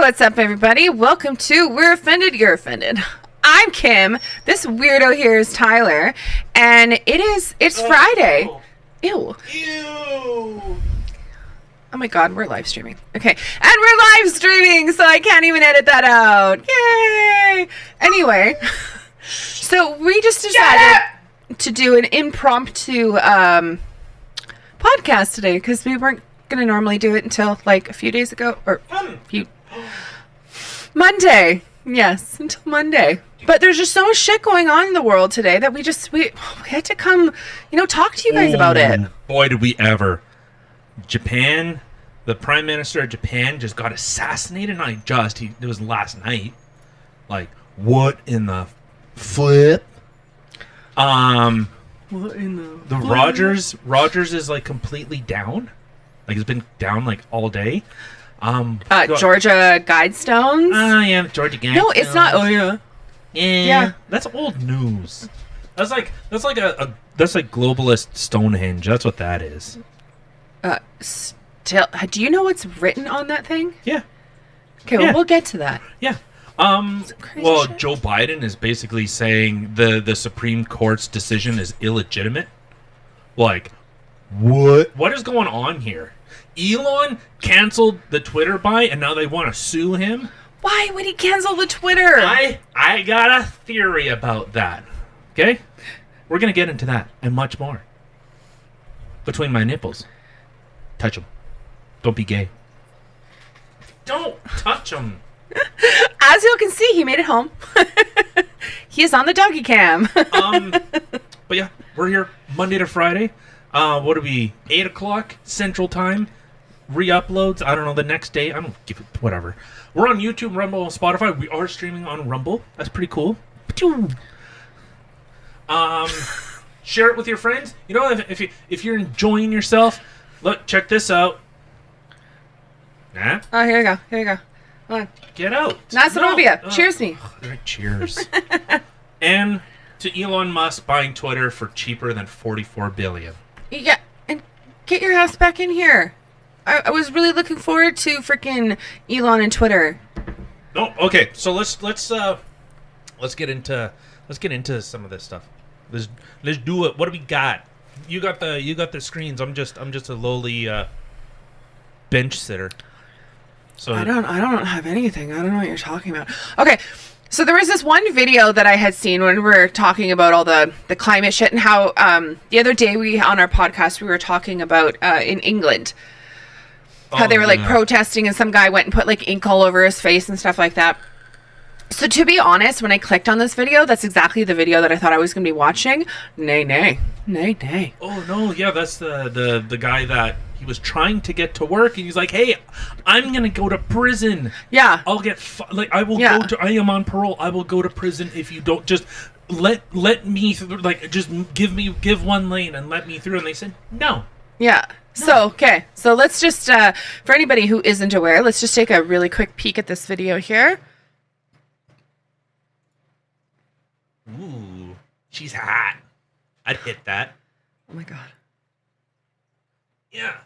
What's up, everybody? Welcome to We're Offended, You're Offended. I'm Kim. This weirdo here is Tyler, and it's Friday. Ew. Ew. Oh my god, we're live streaming. Okay, and we're live streaming, so I can't even edit that out. Yay! Anyway, so we just decided to do an impromptu podcast today because we weren't going to normally do it until like a few days ago, or Monday. Yes, until Monday. But there's just so much shit going on in the world today that we had to come, talk to you guys about it. Boy, did we ever. Japan, the Prime Minister of Japan just got assassinated. It was last night. Like, what in the flip? What in the Rodgers is like completely down. Like, it's been down like all day. Georgia Guidestones. Yeah, Georgia Guidestones. No, it's not. Oh yeah. Yeah, that's old news. That's like globalist Stonehenge. That's what that is. Still, do you know what's written on that thing? Yeah. Okay, well, we'll get to that. Yeah. Well, shit. Joe Biden is basically saying the Supreme Court's decision is illegitimate. Like, what is going on here? Elon canceled the Twitter buy, and now they want to sue him. Why would he cancel the Twitter? I got a theory about that. Okay? We're going to get into that and much more. Between my nipples. Touch them. Don't be gay. Don't touch them. As you can see, he made it home. He is on the doggy cam. But yeah, we're here Monday to Friday. What are we? 8 o'clock Central Time. Re-uploads. I don't know, the next day. I don't give it, whatever. We're on YouTube, Rumble, and Spotify. We are streaming on Rumble. That's pretty cool. Share it with your friends. You know, if you're enjoying yourself, look, check this out. Nah. Oh, here you go. Come on. Get out. Nasanovia. Cheers me. Cheers. And to Elon Musk buying Twitter for cheaper than $44 billion. Yeah, and get your ass back in here. I was really looking forward to freaking Elon and Twitter. Oh, okay. So let's get into some of this stuff. Let's do it. What do we got? You got the screens. I'm just a lowly bench sitter. So I don't have anything. I don't know what you're talking about. Okay. So there was this one video that I had seen when we were talking about all the climate shit and how the other day on our podcast we were talking about in England how they were like protesting and some guy went and put like ink all over his face and stuff like that. So to be honest, when I clicked on this video, that's exactly the video that I thought I was going to be watching. Nay. Oh no, yeah, that's the guy that he was trying to get to work, and he's like, "Hey, I'm gonna go to prison. Yeah, I'll get I will go to. I am on parole. I will go to prison if you don't just let me through. Like, just give one lane and let me through." And they said no. Yeah. No. So okay, so let's just for anybody who isn't aware, let's just take a really quick peek at this video here. Ooh, she's hot. I'd hit that. Oh my god. Yeah.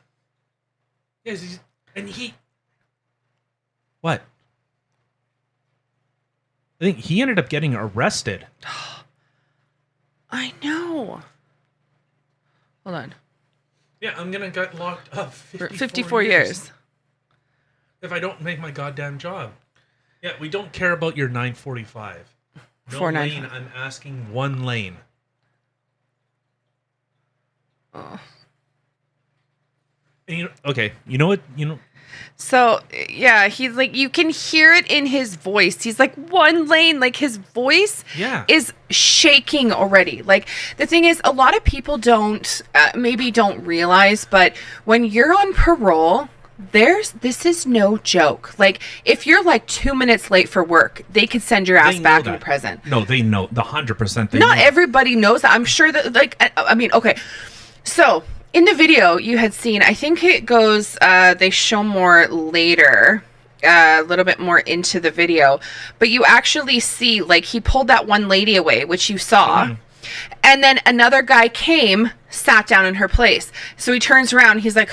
Yes, What? I think he ended up getting arrested. I know. Hold on. Yeah, I'm gonna get locked up 54 years. If I don't make my goddamn job. Yeah, we don't care about your 945. No lane, I'm asking one lane. Oh. And you know what? So, yeah, he's like, you can hear it in his voice. He's like, one lane, like his voice is shaking already. Like, the thing is, a lot of people don't realize, but when you're on parole, this is no joke. Like, if you're like 2 minutes late for work, they could send your ass back in prison. No, they know. 100% Not everybody knows that. I'm sure that, like, I mean, okay. So, in the video you had seen, I think it goes, they show more later, a little bit more into the video, but you actually see, like, he pulled that one lady away, which you saw, And then another guy came, sat down in her place. So he turns around, he's like,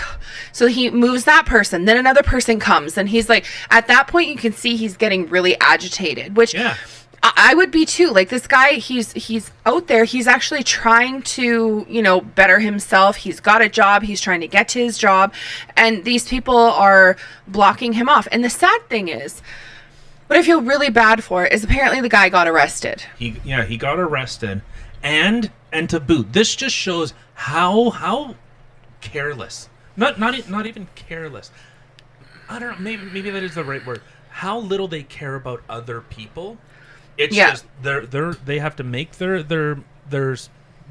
so he moves that person, then another person comes, and he's like, at that point you can see he's getting really agitated, which I would be too. Like, this guy, he's out there, he's actually trying to, you know, better himself. He's got a job, he's trying to get to his job, and these people are blocking him off. And the sad thing is, what I feel really bad for is apparently the guy got arrested. He got arrested, and to boot, this just shows how careless, not even careless. I don't know, maybe that is the right word. How little they care about other people. It's just they have to make their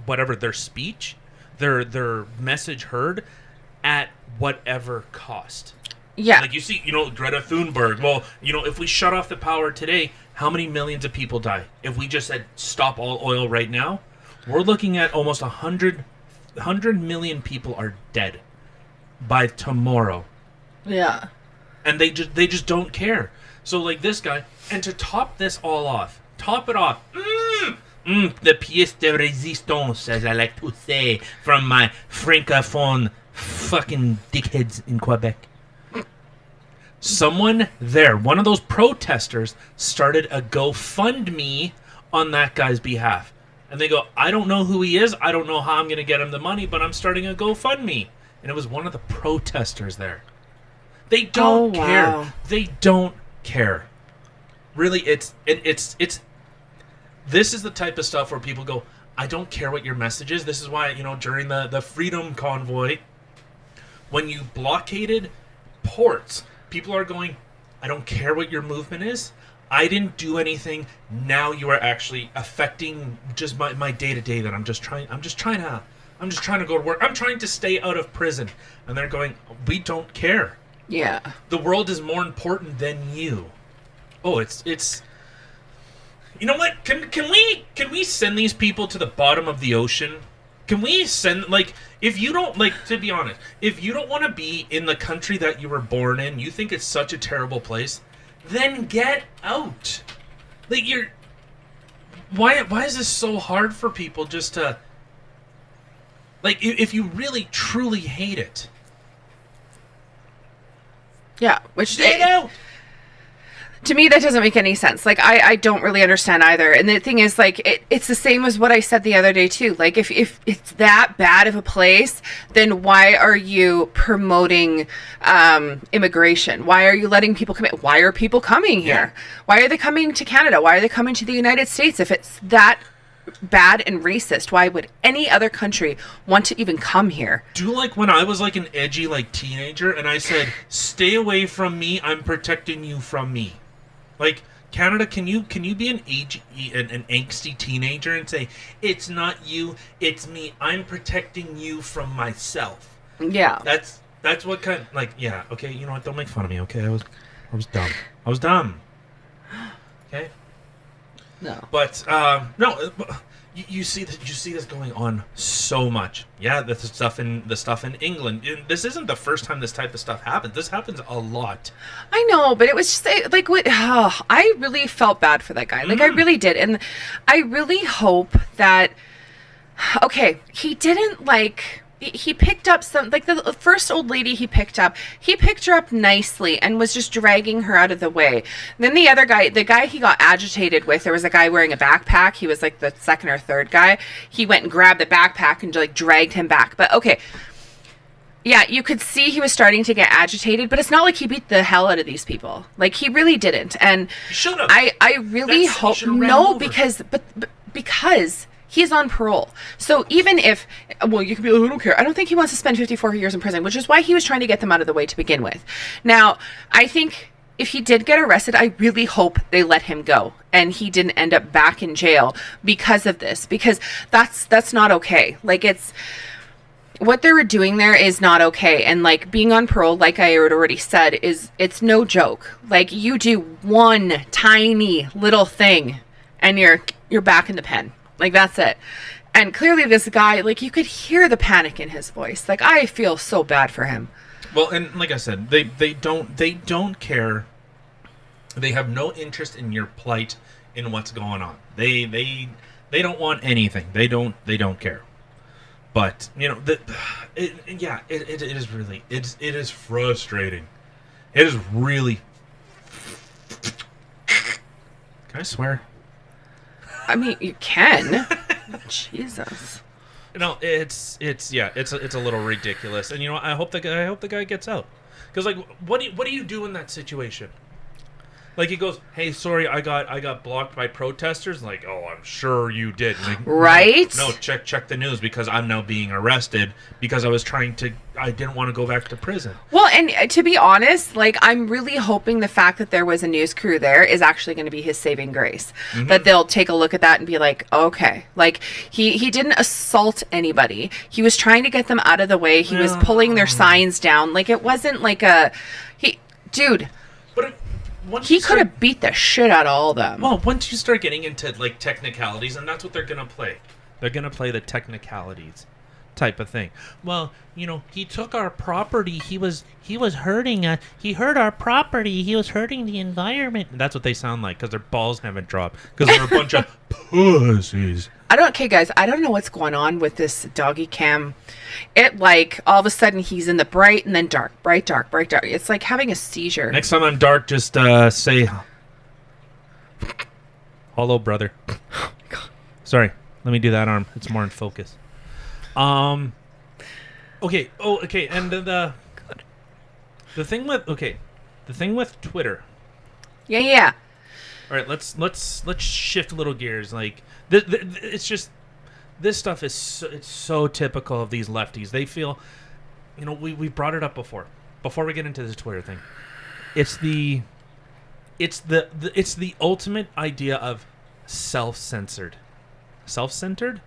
whatever, their speech, their message heard at whatever cost. Yeah. Like, you see, you know, Greta Thunberg. Well, you know, if we shut off the power today, how many millions of people die? If we just said stop all oil right now, we're looking at almost 100 million people are dead by tomorrow. Yeah. And they just don't care. So, like, this guy, and to top it off, the pièce de résistance, as I like to say, from my francophone fucking dickheads in Quebec. Someone there, one of those protesters, started a GoFundMe on that guy's behalf. And they go, I don't know who he is, I don't know how I'm going to get him the money, but I'm starting a GoFundMe. And it was one of the protesters there. They don't care. Wow. They don't care. Really, it's this is the type of stuff where people go, I don't care what your message is. This is why, you know, during the Freedom Convoy, when you blockaded ports, people are going, I don't care what your movement is. I didn't do anything. Now you are actually affecting just my day-to-day that I'm just trying to go to work. I'm trying to stay out of prison. And they're going, we don't care. Yeah. The world is more important than you. Oh, it's you know what? Can we send these people to the bottom of the ocean? Can we send, like, if you don't, like, to be honest, if you don't want to be in the country that you were born in, you think it's such a terrible place, then get out. Like, why is this so hard for people just to, like, if you really truly hate it? Yeah, which Get out. To me, that doesn't make any sense. Like, I don't really understand either. And the thing is, like, it's the same as what I said the other day, too. Like, if it's that bad of a place, then why are you promoting immigration? Why are you letting people come in? Why are people coming here? Yeah. Why are they coming to Canada? Why are they coming to the United States? If it's that bad and racist, why would any other country want to even come here? Do like when I was like an edgy like teenager and I said, stay away from me, I'm protecting you from me. Like, Canada, can you be an angsty teenager and say, it's not you, it's me, I'm protecting you from myself? Yeah. That's what kind, like, yeah, okay, you know what, don't make fun of me, okay? I was dumb. I was dumb. Okay? No. But no, you see this going on so much. Yeah, the stuff in England. This isn't the first time this type of stuff happens. This happens a lot. I know, but it was just like what I really felt bad for that guy. Like, I really did, and I really hope that. Okay, he didn't like. He picked up some, like, the first old lady he picked her up nicely and was just dragging her out of the way. Then the other guy, the guy he got agitated with, there was a guy wearing a backpack. He was like the second or third guy. He went and grabbed the backpack and like dragged him back. But okay. Yeah, you could see he was starting to get agitated, but it's not like he beat the hell out of these people. Like, he really didn't. And should have. I really hope because he's on parole. So even if, well, you could be like, I don't care. I don't think he wants to spend 54 years in prison, which is why he was trying to get them out of the way to begin with. Now, I think if he did get arrested, I really hope they let him go and he didn't end up back in jail because of this, because that's not okay. Like, it's, what they were doing there is not okay. And like, being on parole, like I had already said, it's no joke. Like, you do one tiny little thing and you're back in the pen. Like, that's it. And clearly this guy, like, you could hear the panic in his voice. Like, I feel so bad for him. Well, and like I said, they don't care. They have no interest in your plight, in what's going on. They They don't want anything. They don't care. But it is really it is frustrating. It is really. Can I swear? I mean, you can. Jesus. It's a little ridiculous, and I hope the guy gets out, because like what do you do in that situation? Like he goes, "Hey, sorry, I got blocked by protesters." Like, "Oh, I'm sure you did." Like, right? No, check the news, because I'm now being arrested because I didn't want to go back to prison. Well, and to be honest, like I'm really hoping the fact that there was a news crew there is actually going to be his saving grace. Mm-hmm. That they'll take a look at that and be like, okay, like he didn't assault anybody. He was trying to get them out of the way. He was pulling their signs down. Like it wasn't like dude. But he could have beat the shit out of all of them. Well, once you start getting into like technicalities, and that's what they're gonna play. They're gonna play the technicalities type of thing. Well, he took our property. He was hurting us. He hurt our property. He was hurting the environment. And that's what they sound like, because their balls haven't dropped, because they're a bunch of pussies. Okay, guys, I don't know what's going on with this doggy cam. It like all of a sudden he's in the bright and then dark, bright, dark, bright, dark. It's like having a seizure. Next time I'm dark, just say, "Hello, brother." Oh my God. Sorry, let me do that arm. It's more in focus. Okay. Oh, okay. And the thing with Twitter. Yeah. All right, let's shift a little gears. Like it's just this stuff is it's so typical of these lefties. They feel, we brought it up before we get into this Twitter thing. It's the ultimate idea of self-centered, not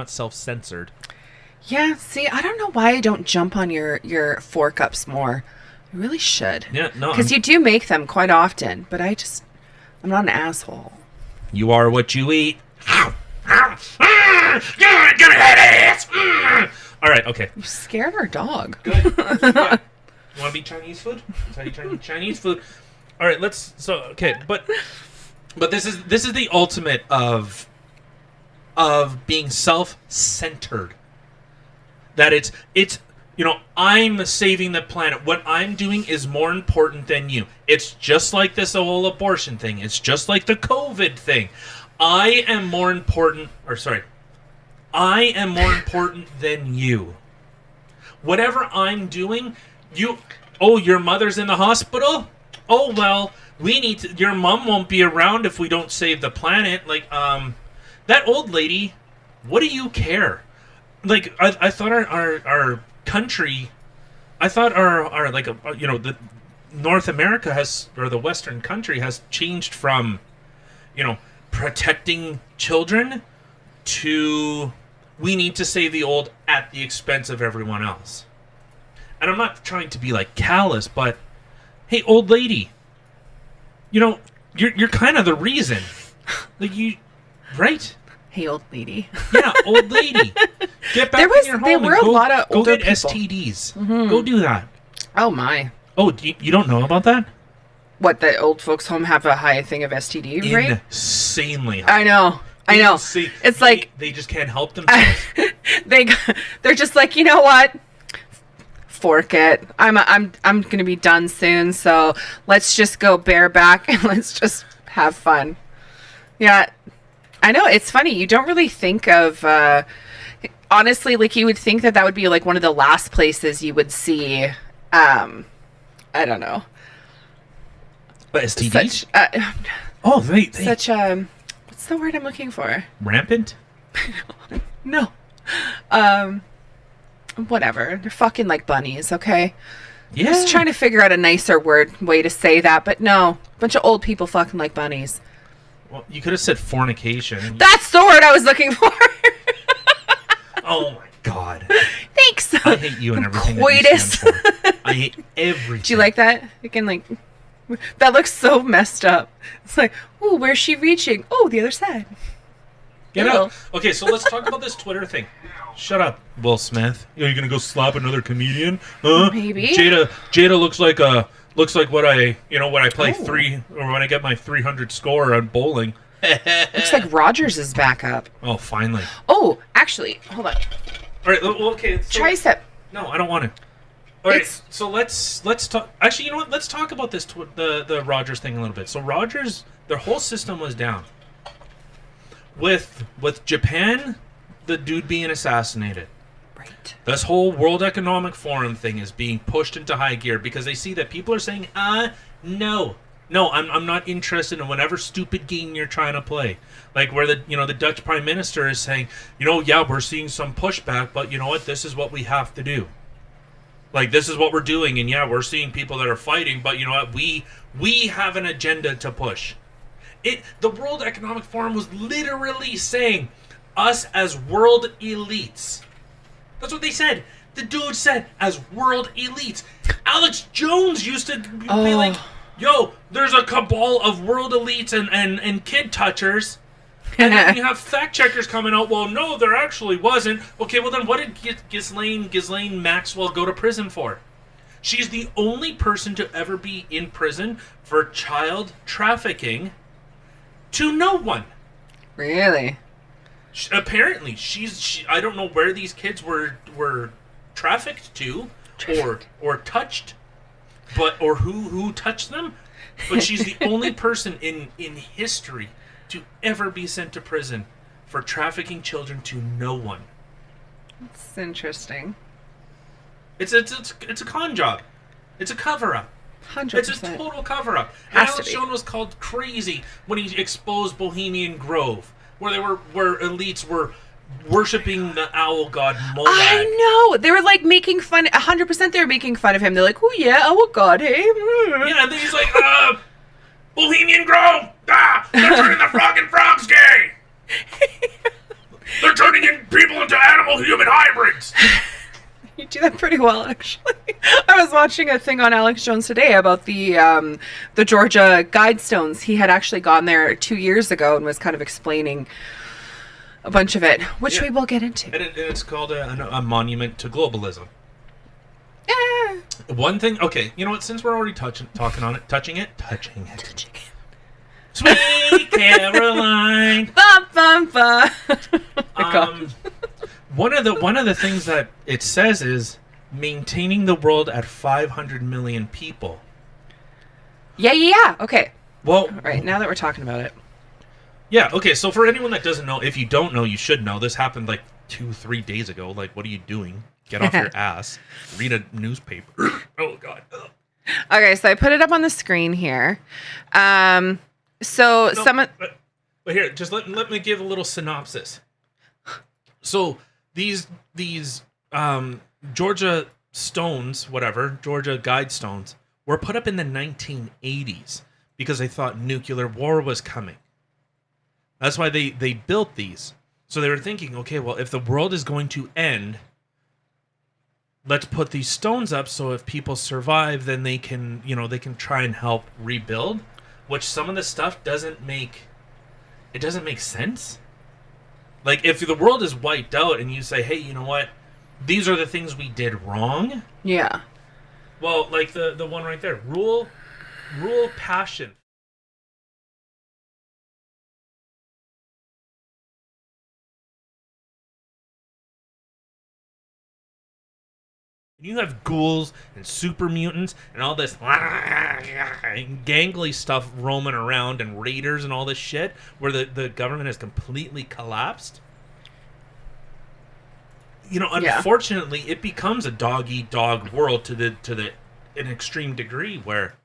self-censored. Yeah. See, I don't know why I don't jump on your 4-cups more. I really should. Yeah. No. Because you do make them quite often, but I'm not an asshole. You are what you eat. Get ass. All right, okay. You scared our dog. Good. Yeah. You want to be Chinese food? That's how you try to eat Chinese food. All right, but this is the ultimate of being self-centered. That it's I'm saving the planet. What I'm doing is more important than you. It's just like this whole abortion thing. It's just like the COVID thing. I am more important than you. Whatever I'm doing, your mother's in the hospital? Oh, well, your mom won't be around if we don't save the planet. Like, that old lady, what do you care? Like, I thought our country, the North America or the Western country has changed from, protecting children to we need to save the old at the expense of everyone else. And I'm not trying to be like callous, but hey, old lady, you're kind of the reason. Like right? Hey, old lady. Yeah, old lady. Get back in your home. There were a lot of older people. Go get STDs. Mm-hmm. Go do that. Oh my. Oh, you don't know about that? What, the old folks home have a high thing of STD rate? Insanely high. I know. It's like they just can't help themselves. They're just like, you know what? Fork it. I'm gonna be done soon, so let's just go bareback and let's just have fun. Yeah, I know, it's funny. You don't really think of honestly, like you would think that would be like one of the last places you would see. I don't know. But STDs? Such what's the word I'm looking for? Rampant? No. Whatever. They're fucking like bunnies, okay? Yeah. Just trying to figure out a nicer way to say that, but no. Bunch of old people fucking like bunnies. Well, you could have said fornication. That's the word I was looking for. Oh my God. Thanks. I hate you and everything Coitus. that you stand for. I hate everything. Do you like that? You can like... That looks so messed up. It's like, ooh, where's she reaching? Oh, the other side. Get out. Okay, so let's talk about this Twitter thing. Shut up, Will Smith. Are you gonna go slap another comedian? Huh? Maybe. Jada looks like what I when I play when I get my 300 score on bowling. Looks like Rodgers is back up. Oh, finally. Oh, actually, hold on. All right. Well, okay. So, Tricep. no, I don't want to. All right. So let's talk. Actually, you know what? Let's talk about this the Rodgers thing a little bit. So Rodgers, their whole system was down. With Japan, the dude being assassinated. Right. This whole World Economic Forum thing is being pushed into high gear because they see that people are saying, no, I'm not interested in whatever stupid game you're trying to play. Like where the Dutch Prime Minister is saying, yeah, we're seeing some pushback, but you know what? This is what we have to do. Like this is what we're doing, and yeah, we're seeing people that are fighting, but you know what? We have an agenda to push. The World Economic Forum was literally saying, us as world elites. That's what they said. The dude said, as world elites. Alex Jones used to be like, yo, there's a cabal of world elites and kid touchers. And then you have fact checkers coming out, well, no, there actually wasn't. Okay, well then what did Ghislaine Maxwell go to prison for? She's the only person to ever be in prison for child trafficking to no one. Really? Apparently, I don't know where these kids were trafficked to or touched, or who touched them, but she's the only person in history to ever be sent to prison for trafficking children to no one. It's interesting. It's a con job. It's a cover up. 100%. It's a total cover up. Alex Jones was called crazy when he exposed Bohemian Grove, where elites were worshipping the owl god Molag. I know. They were like making fun. 100%. They were making fun of him. They're like, oh yeah, owl god, hey. Yeah, and then he's like, Bohemian Grove. They're turning the frogs gay. They're turning people into animal-human hybrids. You do that pretty well, actually. I was watching a thing on Alex Jones today about the Georgia Guidestones. He had actually gone there 2 years ago and was kind of explaining a bunch of it, which we will get into. And it's called a monument to globalism. Yeah. One thing, okay, you know what? Since we're already touching it. Sweet Caroline. Bum, bum, bum. One of the things that it says is maintaining the world at 500 million people. Yeah. Okay. Well, all right, now that we're talking about it. Yeah, okay, so for anyone that doesn't know, if you don't know, you should know. This happened like 2-3 days ago. Like, what are you doing? Get off your ass. Read a newspaper. Oh, God. Ugh. Okay, so I put it up on the screen here. But here, just let me give a little synopsis. So these Georgia stones, whatever, Georgia Guidestones, were put up in the 1980s because they thought nuclear war was coming. That's why they built these. So they were thinking, okay, well, if the world is going to end, let's put these stones up so if people survive, then they can try and help rebuild. Which some of the stuff doesn't make sense. Like, if the world is wiped out and you say, hey, you know what? These are the things we did wrong. Yeah. Well, like the one right there. Rule passion. You have ghouls and super mutants and all this gangly stuff roaming around and raiders and all this shit where the government has completely collapsed. Unfortunately, it becomes a dog-eat-dog world to an extreme degree where,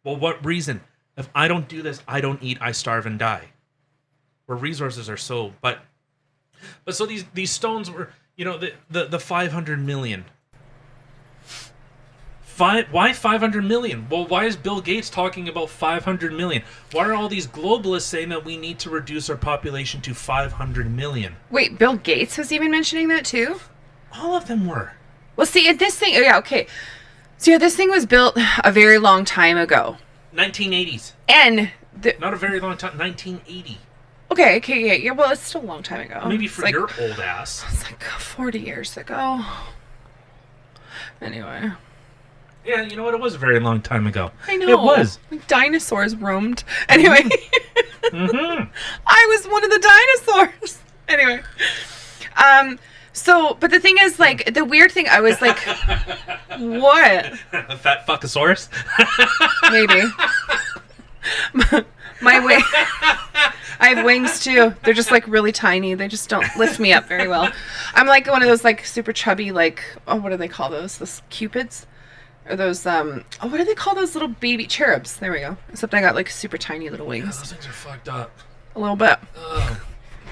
well, what reason? If I don't do this, I don't eat, I starve and die. Where resources are so, but so these stones were, the 500 million. Why 500 million? Well, why is Bill Gates talking about 500 million? Why are all these globalists saying that we need to reduce our population to 500 million? Wait, Bill Gates was even mentioning that too? All of them were. Well, see, this thing... Yeah, okay. So, yeah, this thing was built a very long time ago. 1980s. And... Not a very long time. 1980. Okay, yeah. Well, it's still a long time ago. Maybe for your old ass. It's like 40 years ago. Anyway... Yeah, you know what? It was a very long time ago. I know. It was. Like dinosaurs roamed. Anyway. Mm-hmm. I was one of the dinosaurs. Anyway. So, but the thing is, like, the weird thing, I was like, what? A fat fuckosaurus? Maybe. My wing. I have wings too. They're just like really tiny. They just don't lift me up very well. I'm like one of those like super chubby, like, oh, what do they call those? Those cupids? Or those, oh, what do they call those little baby cherubs? There we go. Except I got like super tiny little Yeah, wings. those things are fucked up. A little bit.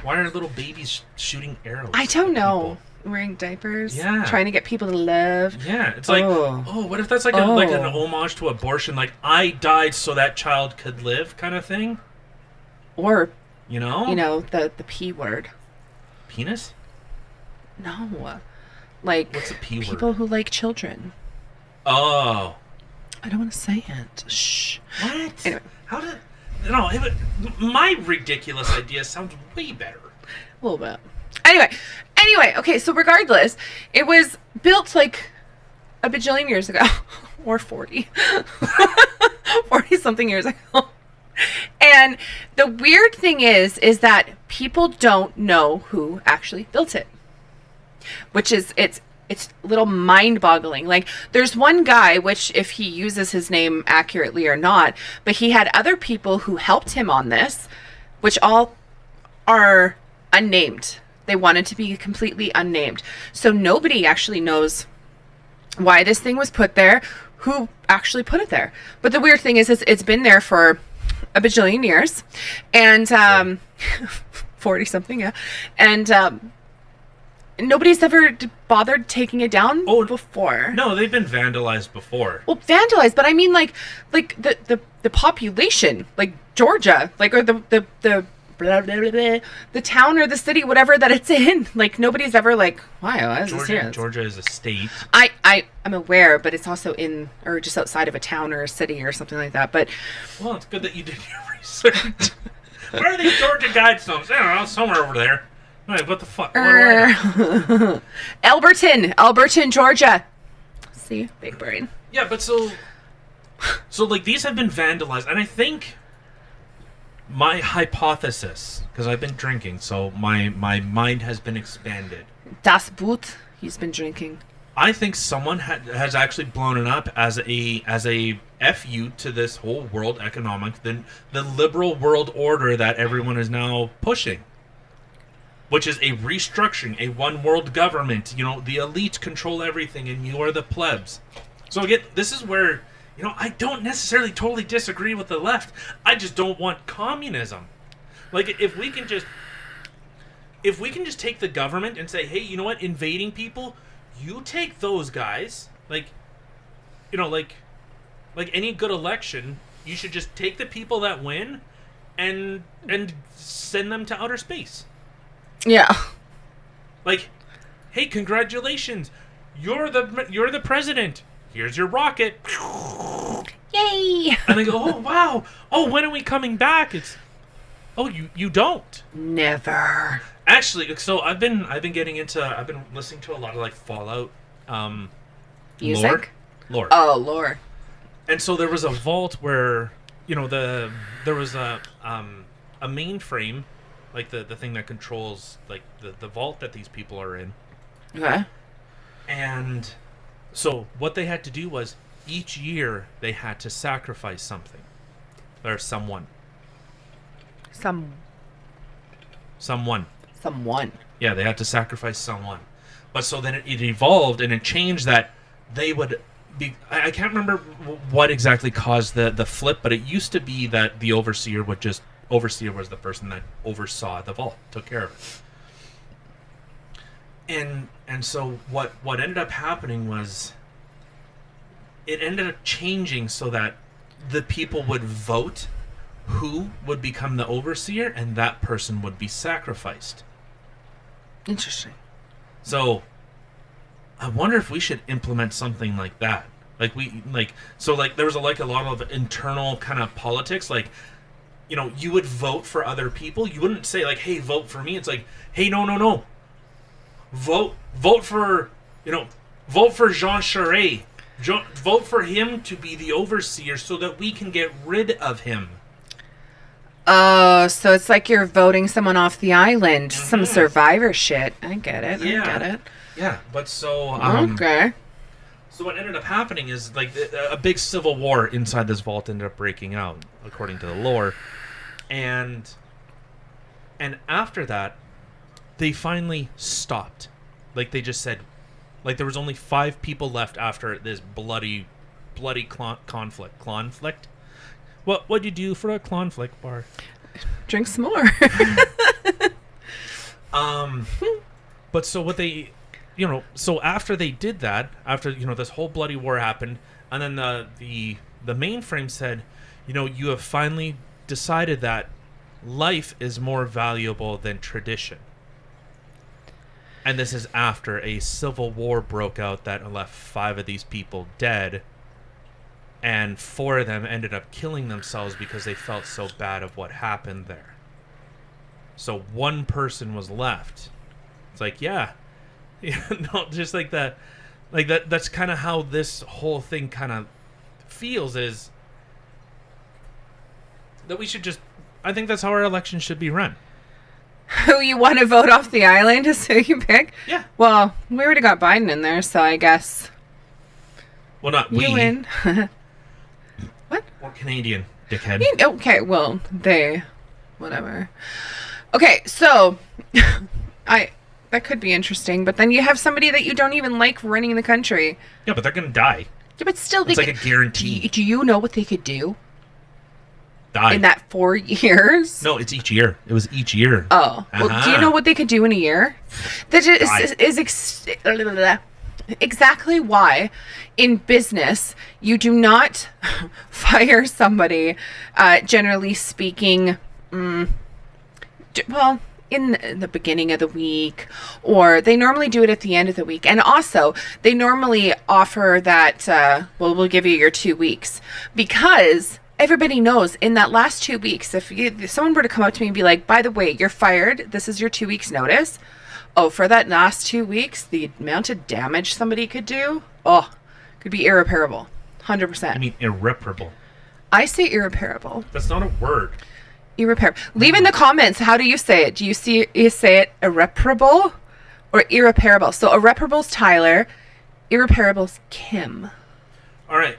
Why are little babies shooting arrows? I don't know. People? Wearing diapers. Yeah. Trying to get people to love. Yeah, it's like, what if that's like like an homage to abortion? Like, I died so that child could live, kind of thing. Or, you know, the P word. Penis? No, like what's a P word? People who like children. Oh, I don't want to say it. Shh. What? Anyway. How did? No, my ridiculous idea sounds way better. A little bit. Anyway, okay, so regardless, it was built like a bajillion years ago. Or 40. 40 something years ago. And the weird thing is that people don't know who actually built it. Which is, it's a little mind-boggling. Like, there's one guy, which if he uses his name accurately or not, but he had other people who helped him on this, which all are unnamed. They wanted to be completely unnamed. So nobody actually knows why this thing was put there, who actually put it there. But the weird thing is it's been there for a bajillion years. And 40 something, yeah. And nobody's ever bothered taking it down before. No, they've been vandalized before. Well, vandalized, but I mean like the population, like Georgia, like, or the blah, blah, blah, blah, the town or the city, whatever that it's in. Like, nobody's ever like, why is this here? Georgia is a state. I'm aware, but it's also in, or just outside of a town or a city or something like that. But well, it's good that you did your research. Where are these Georgia Guidestones? I don't know, somewhere over there. Wait, what the fuck? Alberton, Georgia. See, big brain. Yeah, but so like these have been vandalized, and I think my hypothesis, because I've been drinking, so my mind has been expanded. Das Boot. He's been drinking. I think someone has actually blown it up as a FU to this whole world economic, the liberal world order that everyone is now pushing. Which is a restructuring, a one world government. You know, the elites control everything and you are the plebs. So again, this is where, I don't necessarily totally disagree with the left. I just don't want communism. Like, if we can just take the government and say, hey, you know what, invading people, you take those guys, like any good election, you should just take the people that win and send them to outer space. Yeah. Like, hey, congratulations. You're the president. Here's your rocket. Yay! And they go, oh wow. Oh, when are we coming back? You don't. Never. Actually, so I've been listening to a lot of like Fallout music. Lore. Oh, lore. And so there was a vault where, there was a mainframe, like the thing that controls like the vault that these people are in. Okay. And so what they had to do was each year they had to sacrifice something. Or someone. Someone. Yeah, they had to sacrifice someone. But so then it evolved and it changed that they would be... I can't remember what exactly caused the flip, but it used to be that the overseer would just... Overseer was the person that oversaw the vault, took care of it. And so what ended up happening was it ended up changing so that the people would vote who would become the overseer and that person would be sacrificed. Interesting. So I wonder if we should implement something like that. Like there was a lot of internal kind of politics, like, you would vote for other people. You wouldn't say like, hey, vote for me. It's like, hey, no. Vote for Jean Charest. Vote for him to be the overseer so that we can get rid of him. Oh, so it's like you're voting someone off the island. Some survivor shit. I get it. Yeah. I get it. Yeah, but so... okay. So what ended up happening is, like, a big civil war inside this vault ended up breaking out, according to the lore. And after that, they finally stopped. Like, they just said... Like, there was only 5 people left after this bloody conflict. Conflict? What'd you do for a conflict bar? Drink some more. But so what they, so after they did that, after, this whole bloody war happened, and then the mainframe said, you have finally decided that life is more valuable than tradition. And this is after a civil war broke out that left 5 of these people dead. And 4 of them ended up killing themselves because they felt so bad of what happened there. So 1 person was left. It's like, yeah. Just like that. Like that's kind of how this whole thing kind of feels, is that we should just... I think that's how our election should be run. Who you want to vote off the island is who you pick? Yeah. Well, we already got Biden in there, so I guess... Well, not you we. win. What? We're Canadian, dickhead. Okay, well, they... Whatever. Okay, so... That could be interesting, but then you have somebody that you don't even like running the country. Yeah, but they're going to die. Yeah, but still... It's like a guarantee. Do you know what they could do? Die. In that 4 years? No, it's each year. It was each year. Oh. Well, do you know what they could do in a year? That is exactly why in business you do not fire somebody, generally speaking, well, in the beginning of the week, or they normally do it at the end of the week. And also, they normally offer that, we'll give you your 2 weeks, because everybody knows in that last 2 weeks, if someone were to come up to me and be like, by the way, you're fired, this is your 2 weeks notice. Oh, for that last 2 weeks, the amount of damage somebody could do, could be irreparable. 100%. I mean irreparable. I say irreparable. That's not a word. Irreparable. Leave in the comments, how do you say it? Do you say it irreparable or irreparable? So irreparable's Tyler, irreparable's Kim. All right.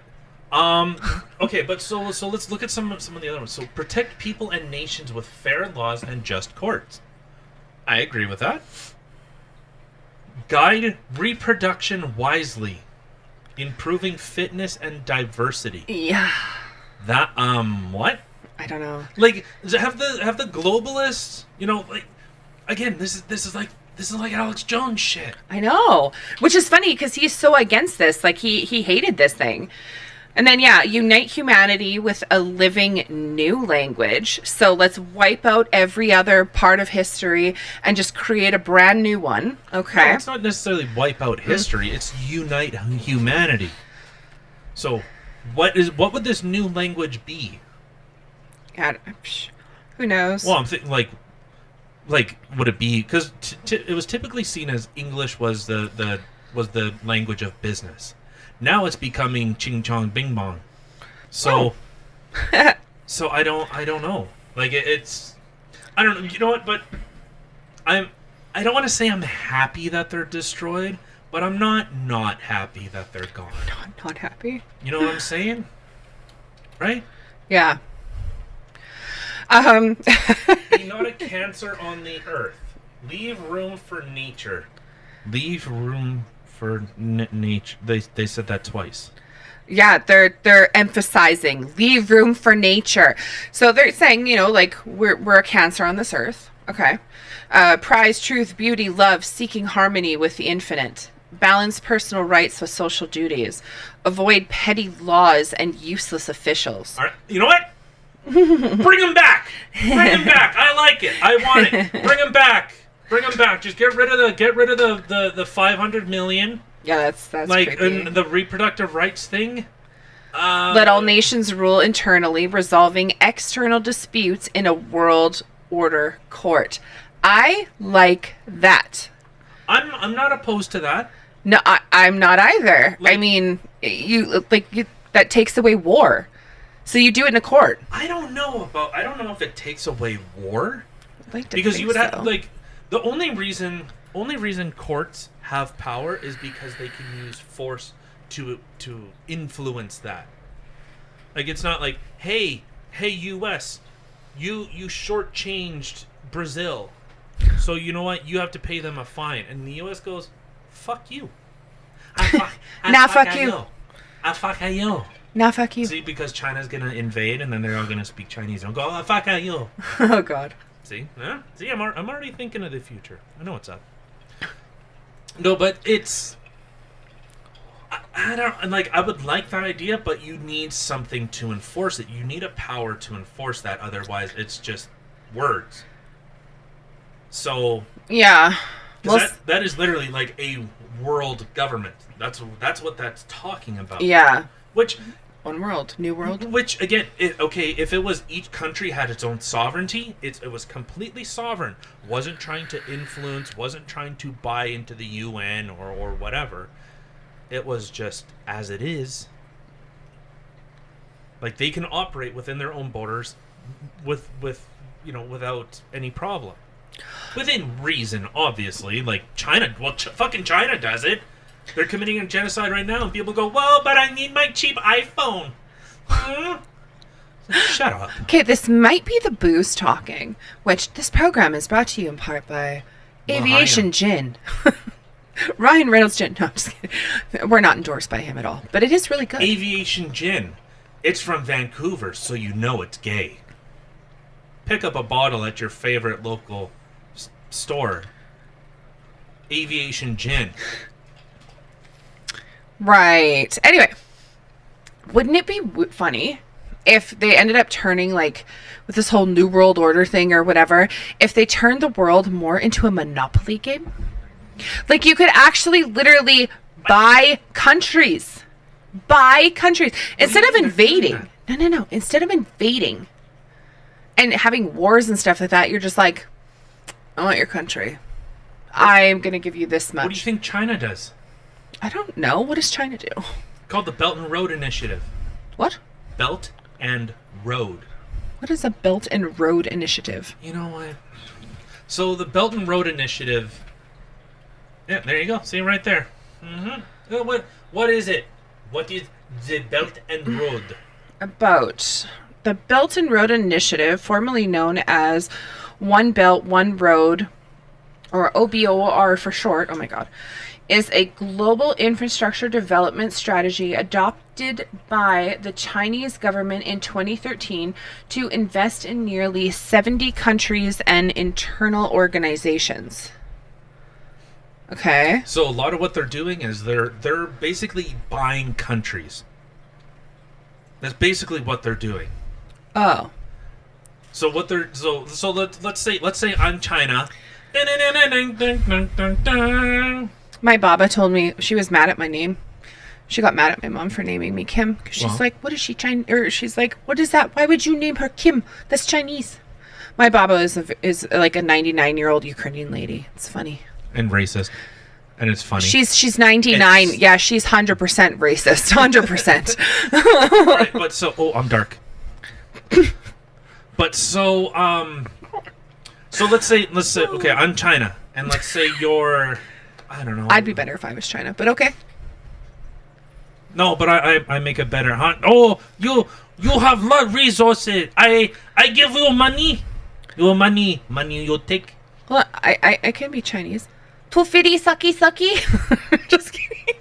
Okay, but so let's look at some of the other ones. So protect people and nations with fair laws and just courts. I agree with that. Guide reproduction wisely, improving fitness and diversity. Yeah. That what? I don't know. Like, have the globalists, like, again, this is like Alex Jones shit. I know, which is funny because he's so against this. Like he hated this thing. And then, unite humanity with a living new language. So let's wipe out every other part of history and just create a brand new one. Okay. No, it's not necessarily wipe out history. It's unite humanity. So what would this new language be? Who knows? Well, I'm thinking like would it be, because it was typically seen as English was the language of business. Now it's becoming ching chong bing bong. So, so I don't know. Like it's, I don't know. You know what? But I don't want to say I'm happy that they're destroyed, but I'm not happy that they're gone. Not happy. You know what I'm saying? Right? Yeah. Be not a cancer on the earth. Leave room for nature. Leave room for nature. They said that twice. Yeah, they're emphasizing leave room for nature. So they're saying, like we're a cancer on this earth. Okay. Prize truth, beauty, love, seeking harmony with the infinite. Balance personal rights with social duties. Avoid petty laws and useless officials. All right. You know what? Bring them back. Bring them back. I like it. I want it. Bring them back. Bring them back. Just get rid of the 500 million. Yeah, that's like creepy. And the reproductive rights thing. Let all nations rule internally, resolving external disputes in a world order court. I like that. I'm not opposed to that. No, I'm not either. Like- I mean, that takes away war. So you do it in a court. I don't know if it takes away war. I'd like to Because think you would so. have, like, the only reason courts have power is because they can use force to influence that. Like, it's not like, hey US, you shortchanged Brazil, so you know what, you have to pay them a fine, and the US goes, fuck you. Nah, fuck you. Fuck you. Nah, fuck you. See, because China's gonna invade, and then they're all gonna speak Chinese and go, fuck you. Oh God. See? Yeah? See, I'm already thinking of the future. I know what's up. No, but it's... I don't... Like, I would like that idea, but you need something to enforce it. You need a power to enforce that. Otherwise, it's just words. So... Yeah. that is literally like a world government. That's what that's talking about. Yeah. Which... One world. New world. Which, again, if it was each country had its own sovereignty, it was completely sovereign. Wasn't trying to influence, wasn't trying to buy into the UN or whatever. It was just as it is. Like, they can operate within their own borders with without any problem. Within reason, obviously. Like, China, fucking China does it. They're committing a genocide right now, and people go, well, but I need my cheap iPhone. Shut up. Okay, this might be the booze talking, which this program is brought to you in part by Aviation Gin. Ryan Reynolds Gin. No, I'm just kidding. We're not endorsed by him at all, but it is really good. Aviation Gin. It's from Vancouver, so you know it's gay. Pick up a bottle at your favorite local store. Aviation Gin. Right. Anyway, wouldn't it be funny if they ended up turning, like, with this whole New World Order thing or whatever, if they turned the world more into a Monopoly game? Like, you could actually literally buy countries. Buy countries. Instead of invading. No. Instead of invading and having wars and stuff like that, you're just like, I want your country. I'm going to give you this much. What do you think China does? I don't know. What does China do? Called the Belt and Road Initiative. What? Belt and Road. What is a Belt and Road Initiative? You know what? So the Belt and Road Initiative. Yeah, there you go. See right there. Mm-hmm. What is it? What is the Belt and Road? About the Belt and Road Initiative, formerly known as One Belt, One Road, or OBOR for short. Oh my God. Is a global infrastructure development strategy adopted by the Chinese government in 2013 to invest in nearly 70 countries and internal organizations. Okay. So a lot of what they're doing is they're basically buying countries. That's basically what they're doing. Oh. So what they're so let's say I'm China. My Baba told me she was mad at my name. She got mad at my mom for naming me Kim. Because she's like, what is she Chinese? Or she's like, what is that? Why would you name her Kim? That's Chinese. My Baba is like a 99-year-old Ukrainian lady. It's funny. And racist. And it's funny. She's 99. Yeah, she's 100% racist. 100%. Right, but so... Oh, I'm dark. But so let's say, okay, I'm China. And let's say you're... I don't know. I'd be better if I was China, but okay. No, but I make it better, huh? Oh, you have lot of resources. I give you money. Your money you take. Well, I can be Chinese. Tufidi sucky sucky. Just kidding.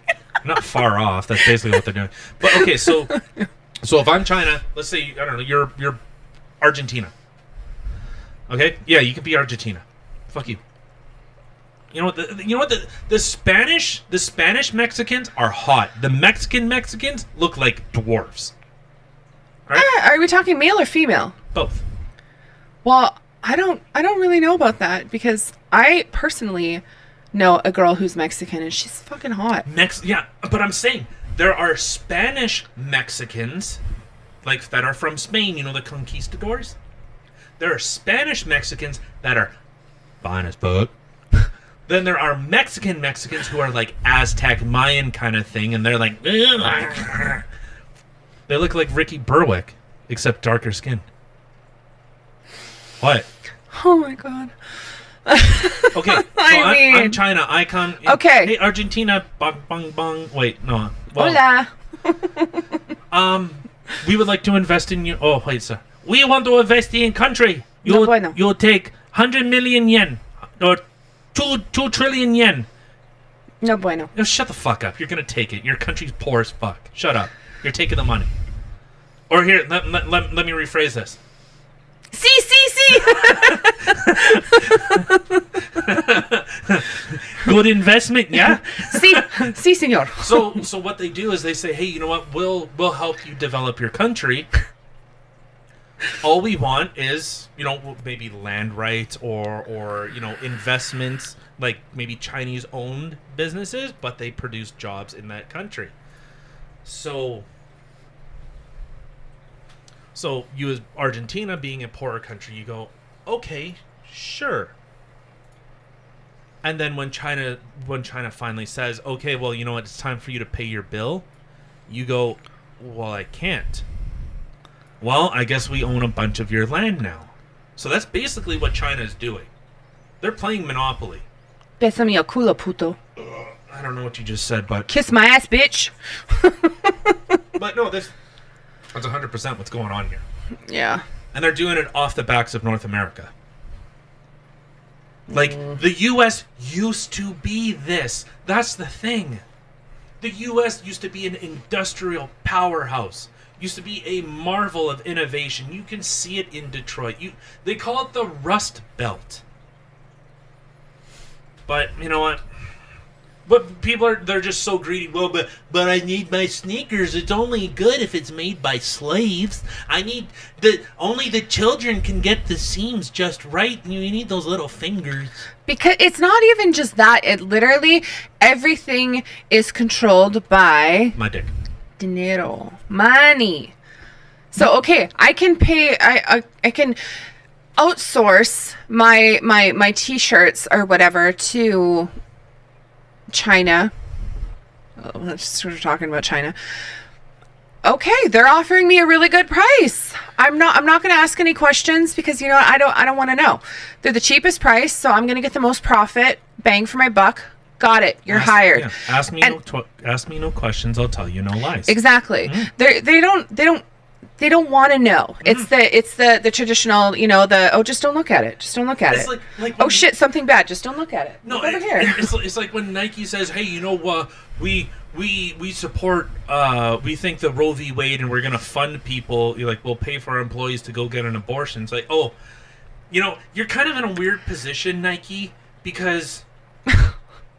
Not far off. That's basically what they're doing. But okay, so if I'm China, let's say I don't know, you're Argentina. Okay? Yeah, you can be Argentina. Fuck you. You know what? The Spanish Mexicans are hot. The Mexican Mexicans look like dwarves. Right? Are we talking male or female? Both. Well, I don't really know about that because I personally know a girl who's Mexican and she's fucking hot. Yeah, but I'm saying there are Spanish Mexicans, like that are from Spain. You know, the conquistadors. There are Spanish Mexicans that are fine as fuck. Then there are Mexicans who are like Aztec, Mayan kind of thing, and they're like, ugh. They look like Ricky Berwick, except darker skin. What? Oh my god. Okay, so I'm China. I come. Okay. Hey, Argentina. Bong, bong, bong. Wait, no. Well, Hola. We would like to invest in you. Oh, wait, sir. We want to invest in country. You'll take 100 million yen or 2 trillion yen. No bueno. No, shut the fuck up. You're gonna take it. Your country's poor as fuck. Shut up. You're taking the money. Or here, let me rephrase this. See. Good investment, yeah. Sí, señor. So what they do is they say, hey, you know what? We'll help you develop your country. All we want is, maybe land rights or investments, like maybe Chinese owned businesses, but they produce jobs in that country. So you as Argentina being a poorer country, you go, okay, sure. And then when China finally says, okay, well, you know what, it's time for you to pay your bill, you go, well, I can't. Well, I guess we own a bunch of your land now. So that's basically what China is doing. They're playing Monopoly. Bésame el culo, puto. I don't know what you just said, but... Kiss my ass, bitch. But no, that's 100% what's going on here. Yeah. And they're doing it off the backs of North America. Like, the U.S. used to be this. That's the thing. The U.S. used to be an industrial powerhouse. Used to be a marvel of innovation. You can see it in Detroit. They call it the Rust Belt. But, you know what? But people they're just so greedy. Well, but I need my sneakers. It's only good if it's made by slaves. Only the children can get the seams just right. You need those little fingers. Because it's not even just that. It literally, everything is controlled by... my dick. Dinero. Money. So, okay, I can pay... I can outsource my t-shirts or whatever to... China. Oh, let's sort of talking about China. Okay, they're offering me a really good price. I'm not going to ask any questions because I don't want to know. They're the cheapest price, so I'm going to get the most profit, bang for my buck. Got it. You're hired. Yeah. Ask me no questions. I'll tell you no lies. Exactly. Mm-hmm. They don't want to know. Mm-hmm. It's the traditional, just don't look at it. Just don't look at it. Like oh shit, something bad. Just don't look at it. No, look over here. It's like when Nike says, "Hey, we support we think the Roe v. Wade and we're going to fund people, we'll pay for our employees to go get an abortion." It's like, "Oh, you're kind of in a weird position, Nike, because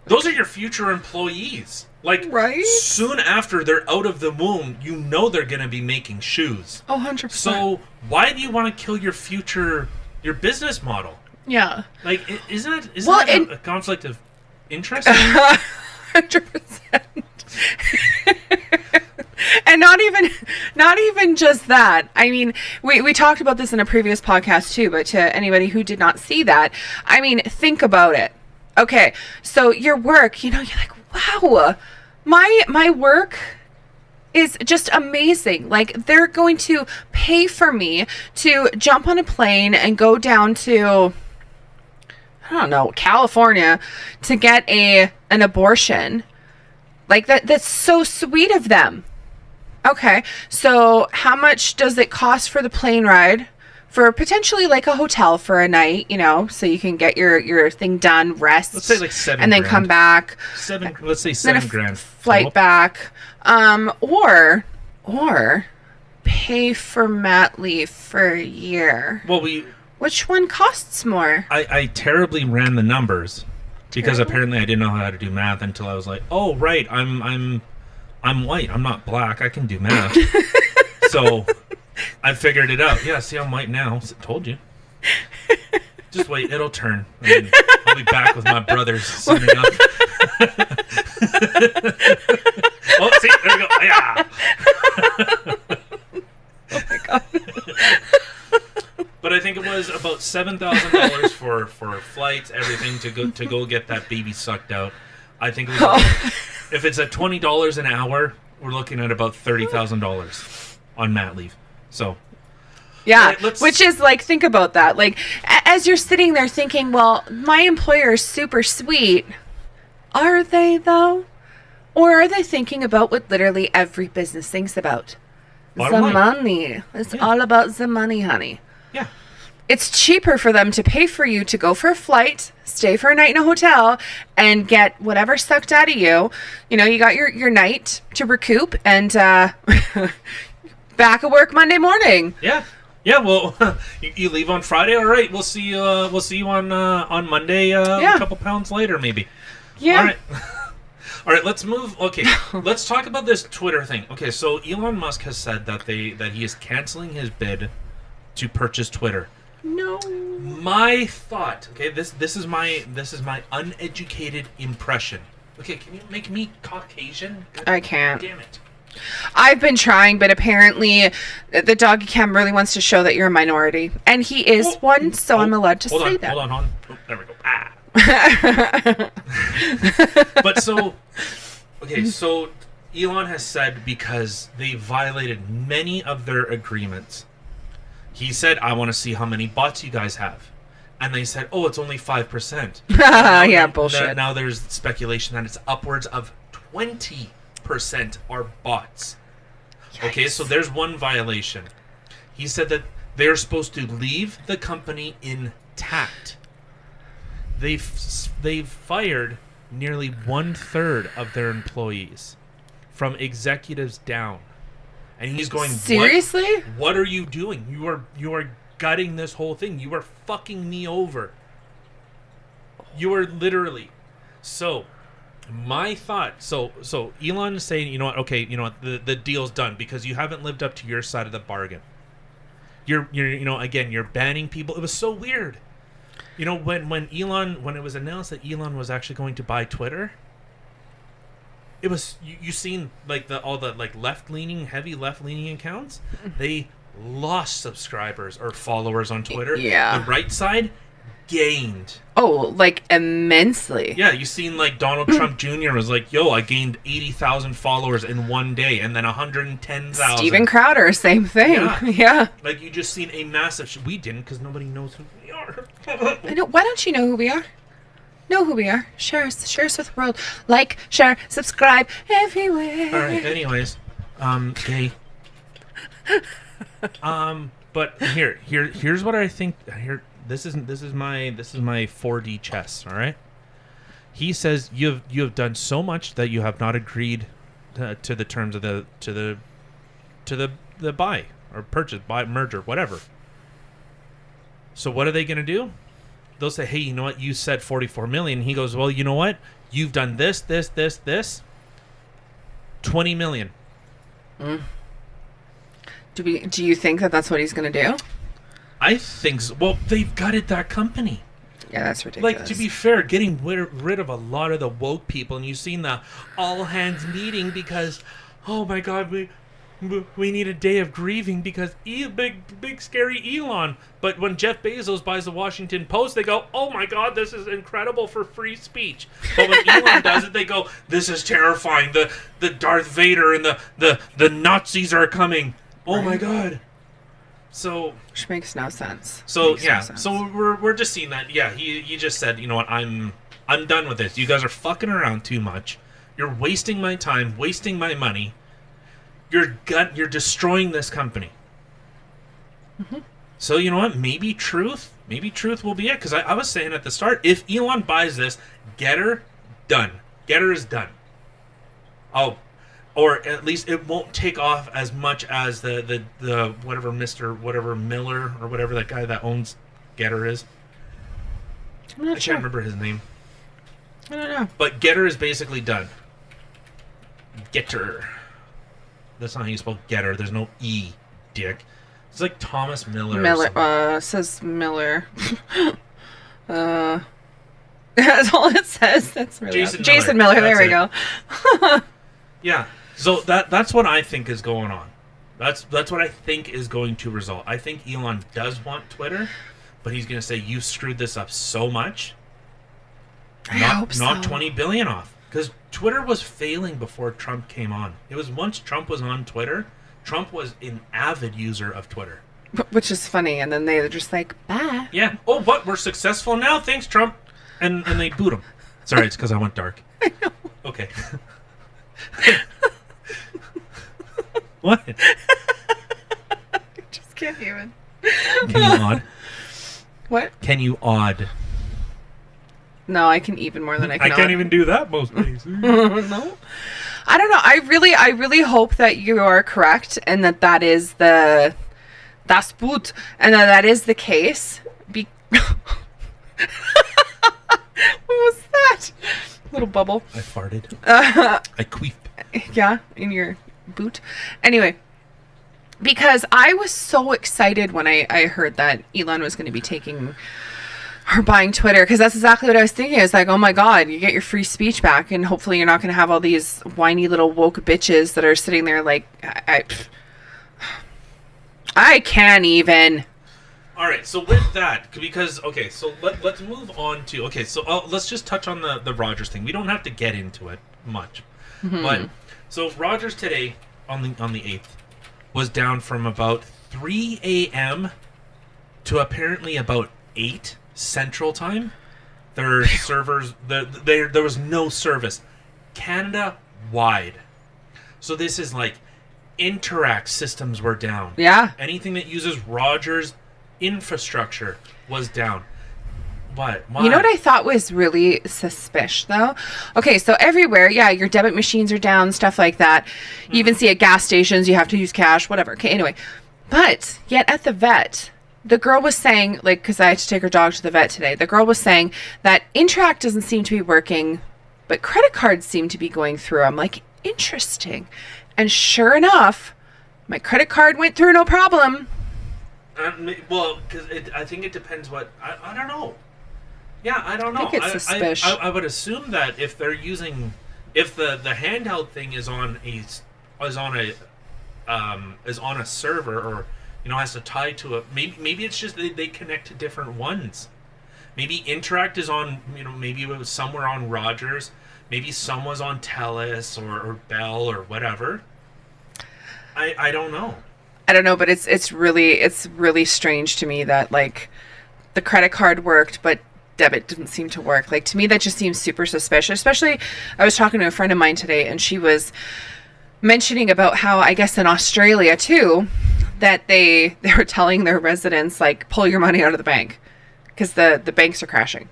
those are your future employees." Like, right? Soon after they're out of the womb, they're going to be making shoes. Oh, 100%. So why do you want to kill your business model? Yeah. Like, isn't that a conflict of interest? 100%. And not even just that. I mean, we talked about this in a previous podcast too, but to anybody who did not see that, I mean, think about it. Okay, so your work, you're like, wow, my work is just amazing. Like, they're going to pay for me to jump on a plane and go down to, I don't know, California to get an abortion. Like, that's so sweet of them. Okay, so how much does it cost for the plane ride? For potentially like a hotel for a night, so you can get your thing done, rest. Let's say like $7,000. And then come back. Let's say $7,000. Flight total. Back. Or pay for mat leave for a year. Well, which one costs more? I terribly ran the numbers because apparently I didn't know how to do math until I was like, oh right, I'm white. I'm not black. I can do math. So I figured it out. Yeah, see, I'm white now. Told you. Just wait, it'll turn. I'll be back with my brothers summing up. Oh, see, there we go. Yeah. Oh my god. But I think it was about $7,000 for flights, everything to go get that baby sucked out. I think it was, if it's at $20 an hour, we're looking at about $30,000 on mat leave. So. Yeah, right, which is like, think about that. Like, as you're sitting there thinking, well, my employer is super sweet. Are they, though? Or are they thinking about what literally every business thinks about? Bottom line. Money. It's all about the money, honey. Yeah. It's cheaper for them to pay for you to go for a flight, stay for a night in a hotel, and get whatever sucked out of you. You know, you got your night to recoup and back at work Monday morning. Yeah. Yeah, well, you leave on Friday. All right, we'll see you on Monday. A couple pounds later, maybe. Yeah. All right. All right. Let's move. Okay, let's talk about this Twitter thing. Okay, so Elon Musk has said that he is canceling his bid to purchase Twitter. No. My thought. Okay, this is my uneducated impression. Okay, can you make me Caucasian? God I can't. Damn it. I've been trying, but apparently the doggy cam really wants to show that you're a minority. And he is one, so I'm allowed to say that. Hold on. Oh, there we go. But so Elon has said because they violated many of their agreements. He said, I want to see how many bots you guys have. And they said, oh, it's only 5%. Yeah, bullshit. Now there's speculation that it's upwards of 20% are bots. Yikes. Okay, so there's one violation. He said that they're supposed to leave the company intact. They've fired nearly 1/3 of their employees, from executives down. And he's going, seriously? What are you doing? You are gutting this whole thing. You are fucking me over. You are literally. So my thought, so Elon is saying, you know what, okay, you know what, the deal's done because you haven't lived up to your side of the bargain. You're again, you're banning people. It was so weird. You know, when it was announced that Elon was actually going to buy Twitter, it was you seen like all the heavy left leaning accounts, they lost subscribers or followers on Twitter. Yeah. The right side gained. Oh, like immensely. Yeah, you seen like Donald Trump Jr. was like, yo, I gained 80,000 followers in one day, and then 110,000. Steven Crowder, same thing. Yeah. Like, you just seen a massive... we didn't, because nobody knows who we are. I know. Why don't you know who we are? Know who we are. Share us with the world. Like, share, subscribe, everywhere. All right, anyways. Gay. But here's what I think... This is my 4D chess, all right? He says you have done so much that you have not agreed to the terms of the buy or purchase, buy, merger, whatever. So what are they going to do? They'll say, "Hey, you know what? You said 44 million." He goes, "Well, you know what? You've done this. 20 million." Mm. Do you think that that's what he's going to do? I think so. Well, they've gutted that company. Yeah, that's ridiculous. Like, to be fair, getting rid of a lot of the woke people, and you've seen the all-hands meeting because, oh my God, we need a day of grieving because big scary Elon. But when Jeff Bezos buys the Washington Post, they go, oh my God, this is incredible for free speech. But when Elon does it, they go, this is terrifying. The Darth Vader and the Nazis are coming. Oh right. My God. So, which makes no sense. So yeah, so we're just seeing that. Yeah, he just said, you know what, I'm done with this. You guys are fucking around too much. You're wasting my time, wasting my money. You're destroying this company. Mm-hmm. So you know what? Maybe truth will be it. Because I was saying at the start, if Elon buys this, Getter done. Getter is done. Oh. Or at least it won't take off as much as the whatever Miller or whatever that guy that owns Getter is. I can't remember his name. I don't know. But Getter is basically done. Getter. That's not how you spell Getter. There's no E, dick. It's like Thomas Miller. It says Miller. That's all it says. That's really Jason Miller. There we go. Yeah. So that's what I think is going on. That's what I think is going to result. I think Elon does want Twitter, but he's going to say, you screwed this up so much. I hope so. Knock 20 billion off. Because Twitter was failing before Trump came on. It was once Trump was on Twitter, Trump was an avid user of Twitter. Which is funny, and then they're just like, bye. Yeah. Oh, what? We're successful now? Thanks, Trump. And they boot him. Sorry, it's because I went dark. I know. Okay. What? I just can't even. Can you odd? What? Can you odd? No, I can even more than I can. I can't even do that most days. No. I don't know. I really hope that you are correct and that is the das Boot and that is the case. What was that? Little bubble. I farted. I queefed. Yeah, in your boot. Anyway, because I was so excited when I heard that Elon was going to be taking or buying Twitter, because that's exactly what I was thinking. I was like, oh my god, you get your free speech back, and hopefully you're not going to have all these whiny little woke bitches that are sitting there like, I can't even. All right, so with that, because, okay, so let's move on to, okay, so let's just touch on the Rodgers thing. We don't have to get into it much. Mm-hmm. But, so Rodgers today, on the 8th, was down from about 3 a.m. to apparently about 8 Central Time. Their servers, there was no service. Canada-wide. So this is like, Interact systems were down. Yeah. Anything that uses Rodgers infrastructure was down. What? Why? You know what I thought was really suspicious, though? Okay, so everywhere, yeah, your debit machines are down, stuff like that. You even see at gas stations, you have to use cash, whatever. Okay, anyway. But yet at the vet, the girl was saying, like, because I had to take her dog to the vet today, the girl was saying that Interact doesn't seem to be working, but credit cards seem to be going through. I'm like, interesting. And sure enough, my credit card went through no problem. Well, because I think it depends what... I don't know. Yeah, I don't know. I think it's suspicious. I would assume that if they're using... If the handheld thing is on a server, or has to tie to a... Maybe it's just they connect to different ones. Maybe Interact is on... maybe it was somewhere on Rodgers. Maybe some was on TELUS or Bell or whatever. I don't know. I don't know, but it's really strange to me that, like, the credit card worked, but debit didn't seem to work. Like, to me, that just seems super suspicious. Especially, I was talking to a friend of mine today, and she was mentioning about how, I guess in Australia too, that they were telling their residents, like, pull your money out of the bank because the banks are crashing.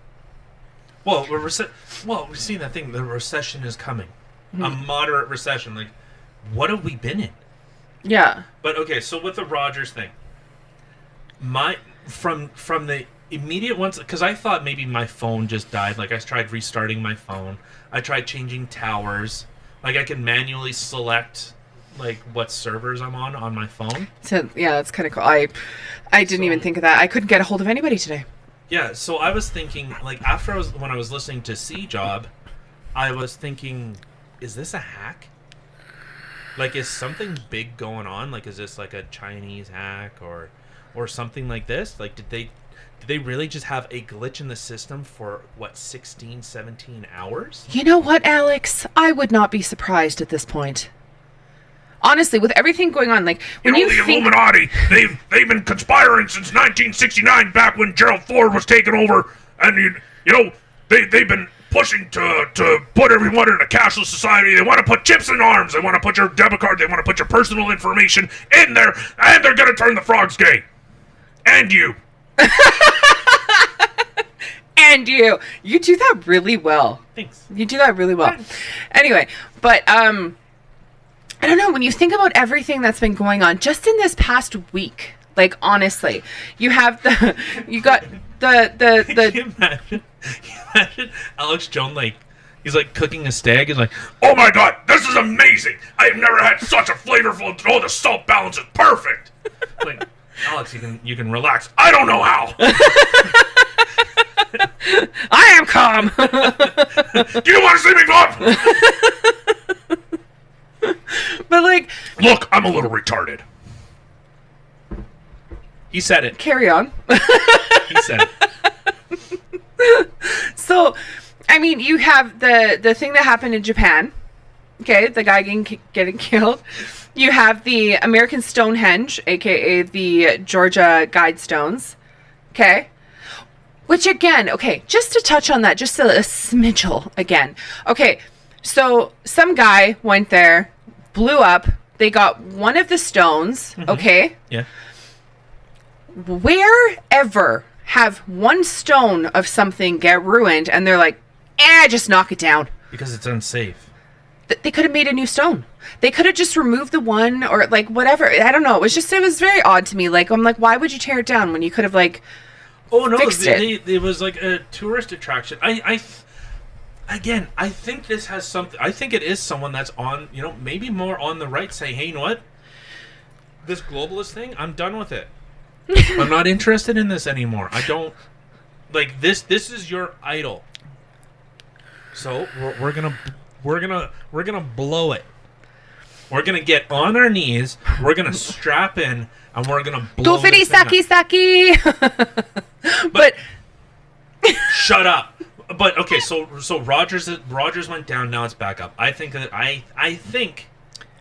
Well, we've seen that thing. The recession is coming. Mm-hmm. A moderate recession. Like, what have we been in? Yeah. But okay, so with the Rodgers thing, from the immediate ones, because I thought maybe my phone just died. Like, I tried restarting my phone. I tried changing towers. Like, I can manually select like what servers I'm on my phone. So yeah, that's kind of cool. I didn't even think of that. I couldn't get a hold of anybody today. Yeah, so I was thinking, like, when I was listening to C-Job, I was thinking, is this a hack? Like, is something big going on? Like, is this like a Chinese hack or something like this? Like, did they really just have a glitch in the system for, 16, 17 hours? You know what, Alex? I would not be surprised at this point. Honestly, with everything going on, like, when the Illuminati, they've been conspiring since 1969, back when Gerald Ford was taking over, and they've been pushing to put everyone in a cashless society. They want to put chips in arms. They want to put your debit card. They want to put your personal information in there, and they're gonna turn the frogs gay. And you. And you do that really well. Thanks. You do that really well. Anyway, but I don't know, when you think about everything that's been going on just in this past week, like, honestly, you got the Can you imagine Alex Jones, like, he's like cooking a steak. He's like, oh my god, this is amazing. I've never had such a flavorful, the salt balance is perfect. Like, Alex, you can relax. I don't know how. I am calm. Do you want to see me glove? But, like, look, I'm a little retarded. He said it. Carry on. He said it. So, I mean, you have the thing that happened in Japan. Okay, the guy getting killed. You have the American Stonehenge, aka the Georgia Guidestones. Okay. Which again, okay, just to touch on that, just a smidgel again. Okay, so some guy went there, blew up. They got one of the stones. Okay. Yeah. Wherever have one stone of something get ruined, and they're like, just knock it down. Because it's unsafe. They could have made a new stone. They could have just removed the one, or like whatever. I don't know. It was very odd to me. Like, I'm like, why would you tear it down when you could have like fixed it? It was like a tourist attraction. I think this has something. I think it is someone that's on, maybe more on the right, saying, hey, you know what? This globalist thing, I'm done with it. I'm not interested in this anymore. I don't like this. This is your idol. So we're gonna blow it. We're gonna get on our knees. We're gonna strap in, and we're gonna blow this thing up. But shut up. But okay, so Rodgers went down. Now it's back up. I think it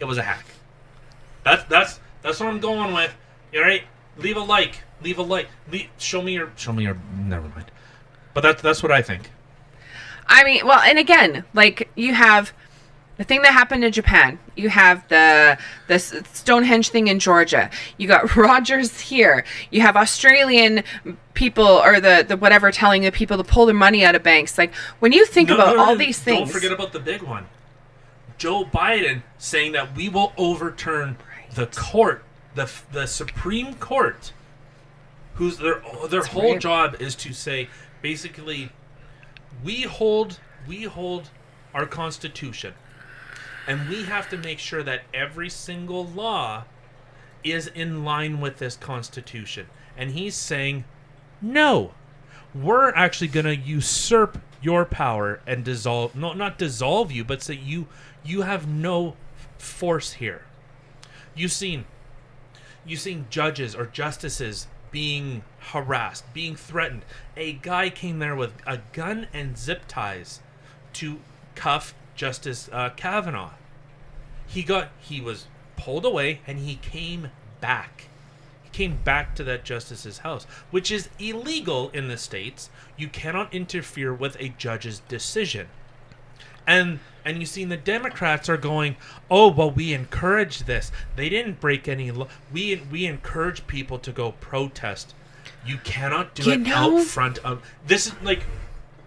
was a hack. That's what I'm going with. All right, leave a like. Show me your. Never mind. But that's what I think. I mean, well, and again, like, you have the thing that happened in Japan. You have the Stonehenge thing in Georgia. You got Rodgers here. You have Australian people, or the whatever, telling the people to pull their money out of banks. Like, when you think about all these things, don't forget about the big one. Joe Biden saying that we will overturn the court, the Supreme Court, whose their whole job is to say, basically, we hold our Constitution, and we have to make sure that every single law is in line with this Constitution. And he's saying, no, we're actually going to usurp your power and not dissolve you, but say you have no force here. You've seen judges or justices being harassed, being threatened. A guy came there with a gun and zip ties to cuff Justice Kavanaugh. He was pulled away, and he came back. He came back to that justice's house, which is illegal in the States. You cannot interfere with a judge's decision. And you see the Democrats are going, oh, well, we encourage this. They didn't break any law. We encourage people to go protest. You cannot do it out front of this.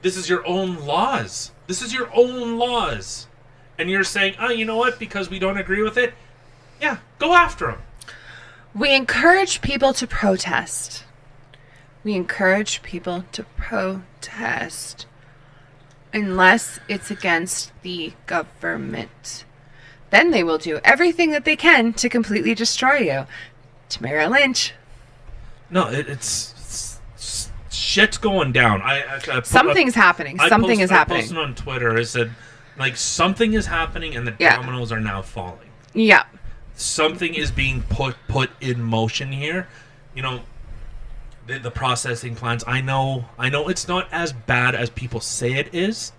This is your own laws. This is your own laws. And you're saying, oh, you know what? Because we don't agree with it, yeah, go after them. We encourage people to protest. We encourage people to protest. Unless it's against the government. Then they will do everything that they can to completely destroy you. Tamara Lynch. No, it's shit's going down. Something's happening. Something is happening. I posted on Twitter. I said, like, something is happening, and the dominoes are now falling. Yeah. Something is being put in motion here. The processing plants. I know it's not as bad as people say it is,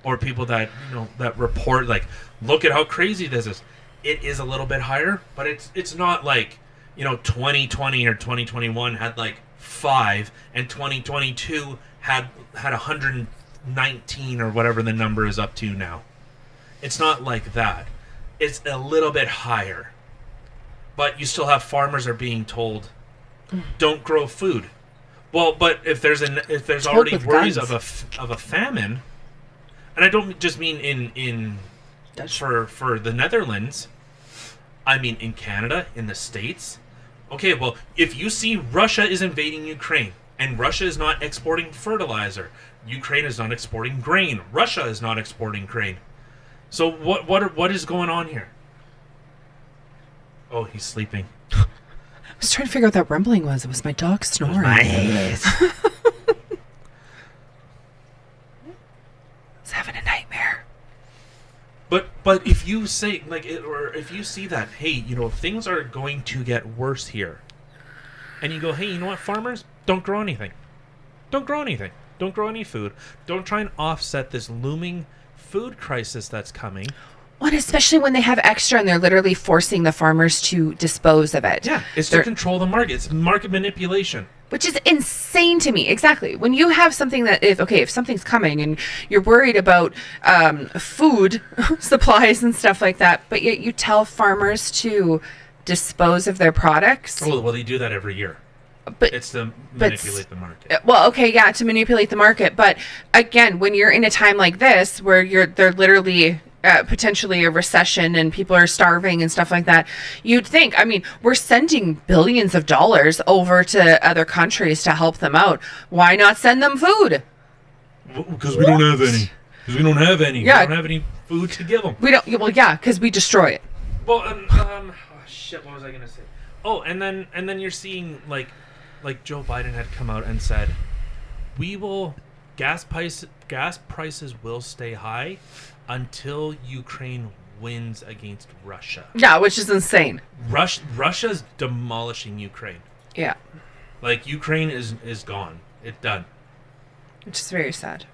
or people that that report, like, look at how crazy this is. It is a little bit higher, but it's not like 2020 or 2021 had like 5, and 2022 had 119 or whatever the number is up to now. It's not like that. It's a little bit higher, but you still have farmers are being told, don't grow food. Well, but if there's already worries of a famine, and I don't just mean in for the Netherlands, I mean in Canada, in the States. Okay, well, if you see Russia is invading Ukraine, and Russia is not exporting fertilizer, Ukraine is not exporting grain, Russia is not exporting grain. So what is going on here? Oh, he's sleeping. I was trying to figure out what that rumbling was. It was my dog snoring. I was having a nightmare. But if you say, like, or if you see that, hey, things are going to get worse here, and you go, hey, you know what, farmers, don't grow anything. Don't grow anything. Don't grow any food. Don't try and offset this looming food crisis that's coming. Well, and especially when they have extra and they're literally forcing the farmers to dispose of it. Yeah, it's to control the market. It's market manipulation. Which is insane to me. Exactly. When you have something that if something's coming and you're worried about food supplies and stuff like that, but yet you tell farmers to dispose of their products. Oh, well, they do that every year. But it's to manipulate the market. Well, okay, yeah, to manipulate the market. But again, when you're in a time like this where they're literally potentially a recession and people are starving and stuff like that, you'd think, I mean, we're sending billions of dollars over to other countries to help them out. Why not send them food? Because we don't have any. Because we don't have any. Yeah. We don't have any food to give them. We don't. Well, yeah, because we destroy it. Well, oh shit, what was I gonna say? Oh, and then you're seeing like Joe Biden had come out and said, gas prices will stay high until Ukraine wins against Russia. Yeah, which is insane. Russia's demolishing Ukraine. Yeah. Like, Ukraine is gone. It's done. Which is very sad.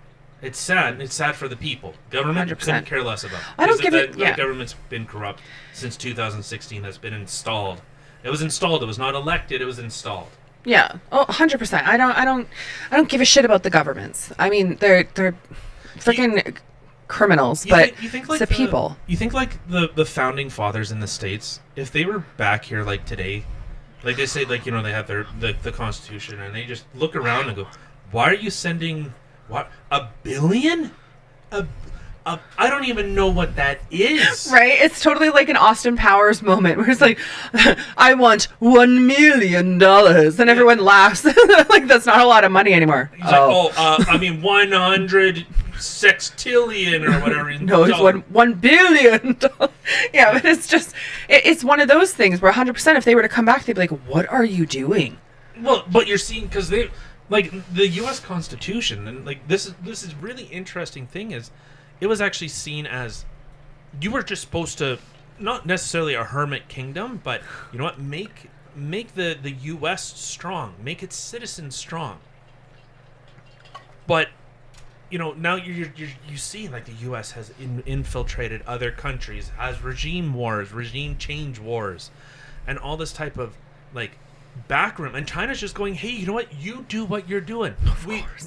It's sad. It's sad for the people. Government 100%. couldn't care less about. I don't give it. Yeah. The government's been corrupt since 2016. Has been installed. It was installed. It was not elected. It was installed. Yeah. Oh, 100%. I don't give a shit about the governments. I mean, they're freaking criminals, but you think it's the people. You think like the founding fathers in the States, if they were back here like today, like they say, like, you know, they have the Constitution, and they just look around and go, why are you sending $1 billion? I don't even know what that is. Right? It's totally like an Austin Powers moment where it's like, I want $1 million, and everyone laughs. Like, that's not a lot of money anymore. He's like, I mean 100 sextillion or whatever. No, it's $1 billion. Yeah, but it's just, it's one of those things where 100% if they were to come back, they'd be like, what are you doing? Well, but you're seeing, because they, like, the U.S. Constitution, and like this is really interesting thing is, it was actually seen as, you were just supposed to, not necessarily a hermit kingdom, but you know what, make the U.S. strong, make its citizens strong. But you know, now you see, like, the U.S. has infiltrated other countries, has regime wars, regime change wars, and all this type of, like, backroom. And China's just going, hey, you know what? You do what you're doing.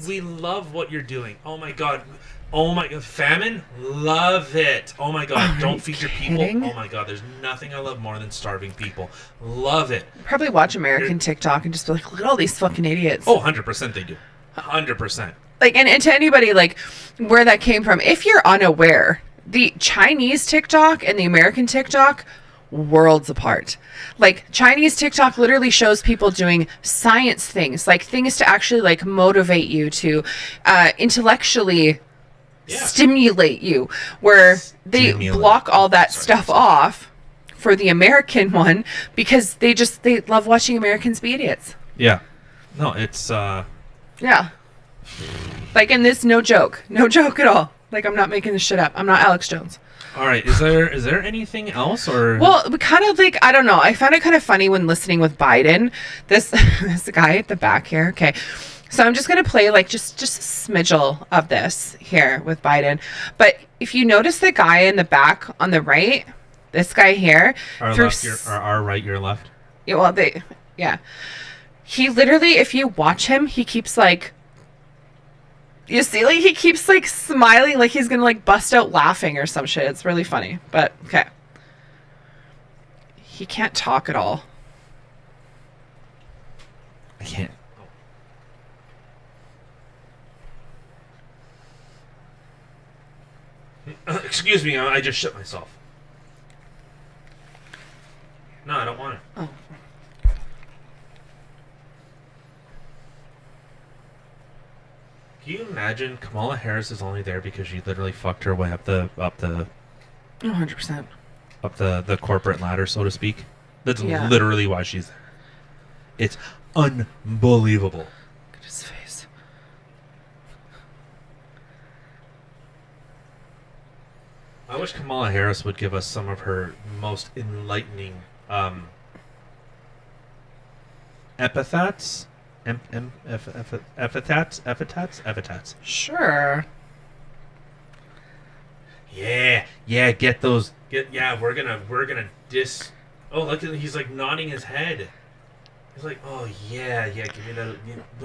We love what you're doing. Oh my God. Oh my God. Famine? Love it. Oh my God. Don't feed your people. Oh my God. There's nothing I love more than starving people. Love it. Probably watch American TikTok and just be like, look at all these fucking idiots. Oh, 100% they do. 100%. Like, and to anybody, like, where that came from, if you're unaware, the Chinese TikTok and the American TikTok, worlds apart. Like, Chinese TikTok literally shows people doing science things, like things to actually, like, motivate you, to intellectually stimulate you, where they block all that stuff off for the American one because they love watching Americans be idiots. Yeah. No, it's yeah. Like, and this, no joke at all. Like, I'm not making this shit up. I'm not Alex Jones. All right. Is there anything else, or? Well, we kind of, like, I don't know. I found it kind of funny when listening with Biden. This guy at the back here. Okay. So I'm just going to play, like, just a smidgel of this here with Biden. But if you notice the guy in the back on the right, this guy here. Our right, your left. Yeah, well, yeah. He literally, if you watch him, he keeps, like, you see, like, he keeps, like, smiling like he's going to, like, bust out laughing or some shit. It's really funny. But, okay. He can't talk at all. I can't. Excuse me, I just shit myself. No, I don't want it. Oh. Can you imagine Kamala Harris is only there because she literally fucked her way up the 100%. up the corporate ladder, so to speak? That's literally why she's there. It's unbelievable. Look at his face. I wish Kamala Harris would give us some of her most enlightening epithets. Epithets. Sure. Yeah, get those. We're gonna dis. Oh, look at he's like nodding his head. He's like, oh yeah, give me that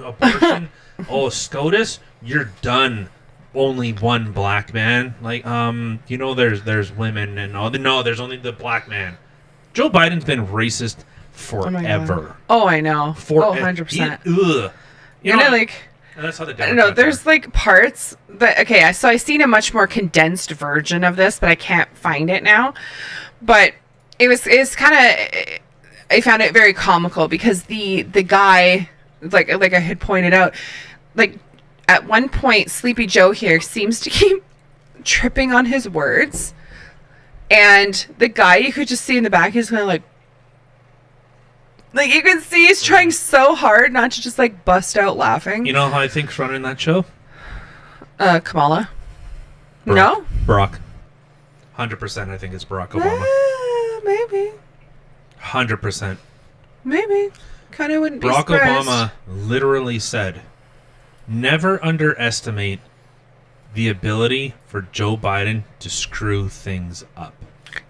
abortion. Oh, SCOTUS, you're done. Only one black man. Like, there's women and all. No, there's only the black man. Joe Biden's been racist forever. Oh, I know. 100%. Ugh. That's how the Democrats I don't know. There's like parts that so I seen a much more condensed version of this, but I can't find it now. But it's kind of, I found it very comical because the guy, like I had pointed out, like at one point Sleepy Joe here seems to keep tripping on his words, and the guy you could just see in the back is kind of like you can see he's trying so hard not to just like bust out laughing. You know how I think's running that show? Kamala. No? Barack. 100% I think it's Barack Obama. Maybe. 100%. Maybe. Kind of wouldn't be Barack surprised. Obama literally said, never underestimate the ability for Joe Biden to screw things up.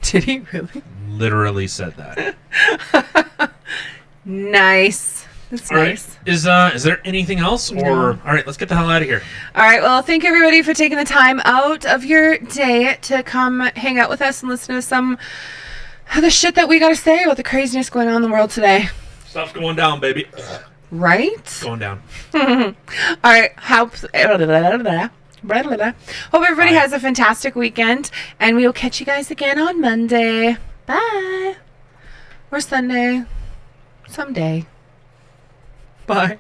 Did he really? Literally said that. Nice. That's nice. Right. Is there anything else? No. Or all right, let's get the hell out of here. All right. Well, thank everybody for taking the time out of your day to come hang out with us and listen to some of the shit that we got to say about the craziness going on in the world today. Stuff's going down, baby. Right? Going down. All right. Hope everybody has a fantastic weekend, and we will catch you guys again on Monday. Bye. Or Sunday. Someday. Bye.